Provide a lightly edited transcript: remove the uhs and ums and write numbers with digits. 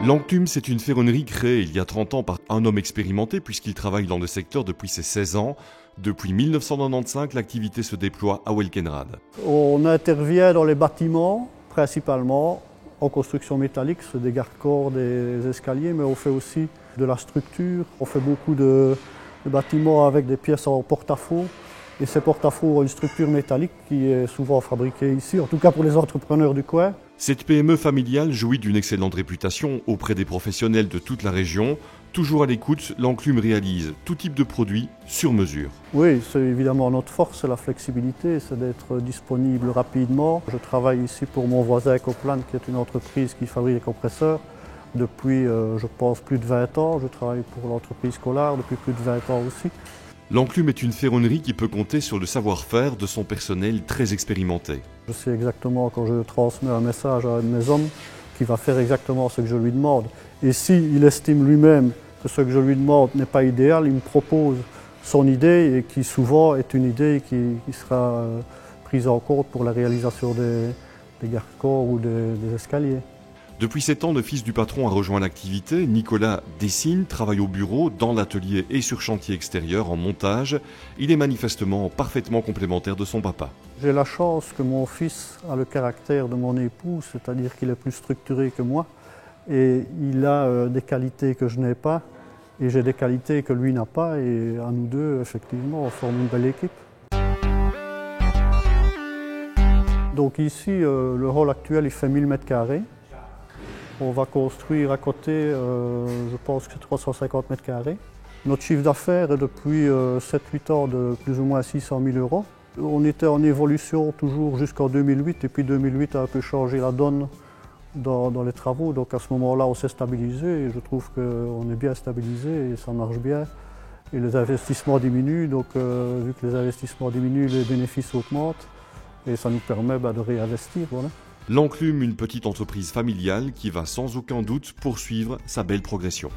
L'Enclume, c'est une ferronnerie créée il y a 30 ans par un homme expérimenté puisqu'il travaille dans le secteur depuis ses 16 ans. Depuis 1995, l'activité se déploie à Welkenrad. On intervient dans les bâtiments, principalement en construction métallique, c'est des garde-corps, des escaliers, mais on fait aussi de la structure. On fait beaucoup de bâtiments avec des pièces en porte-à-faux. Et ces porte-à-faux ont une structure métallique qui est souvent fabriquée ici, en tout cas pour les entrepreneurs du coin. Cette PME familiale jouit d'une excellente réputation auprès des professionnels de toute la région. Toujours à l'écoute, l'Enclume réalise tout type de produits sur mesure. Oui, c'est évidemment notre force, c'est la flexibilité, c'est d'être disponible rapidement. Je travaille ici pour mon voisin Coplan, qui est une entreprise qui fabrique des compresseurs. Depuis, je pense, plus de 20 ans. Je travaille pour l'entreprise Collard depuis plus de 20 ans aussi. L'Enclume est une ferronnerie qui peut compter sur le savoir-faire de son personnel très expérimenté. Je sais exactement quand je transmets un message à un de mes hommes qu'il va faire exactement ce que je lui demande. Et s'il estime lui-même que ce que je lui demande n'est pas idéal, il me propose son idée et qui souvent est une idée qui sera prise en compte pour la réalisation des garde-corps ou des escaliers. Depuis 7 ans, le fils du patron a rejoint l'activité. Nicolas dessine, travaille au bureau, dans l'atelier et sur chantier extérieur en montage. Il est manifestement parfaitement complémentaire de son papa. J'ai la chance que mon fils a le caractère de mon époux, c'est-à-dire qu'il est plus structuré que moi. Et il a des qualités que je n'ai pas, et j'ai des qualités que lui n'a pas. Et à nous deux, effectivement, on forme une belle équipe. Donc ici, le hall actuel, il fait 1000 m². On va construire à côté, je pense que c'est 350 m². Notre chiffre d'affaires est depuis 7-8 ans de plus ou moins 600 000 €. On était en évolution toujours jusqu'en 2008 et puis 2008 a un peu changé la donne dans les travaux. Donc à ce moment-là, on s'est stabilisé et je trouve qu'on est bien stabilisé et ça marche bien. Et les investissements diminuent, donc vu que les investissements diminuent, les bénéfices augmentent et ça nous permet de réinvestir. Voilà. L'Enclume, une petite entreprise familiale qui va sans aucun doute poursuivre sa belle progression.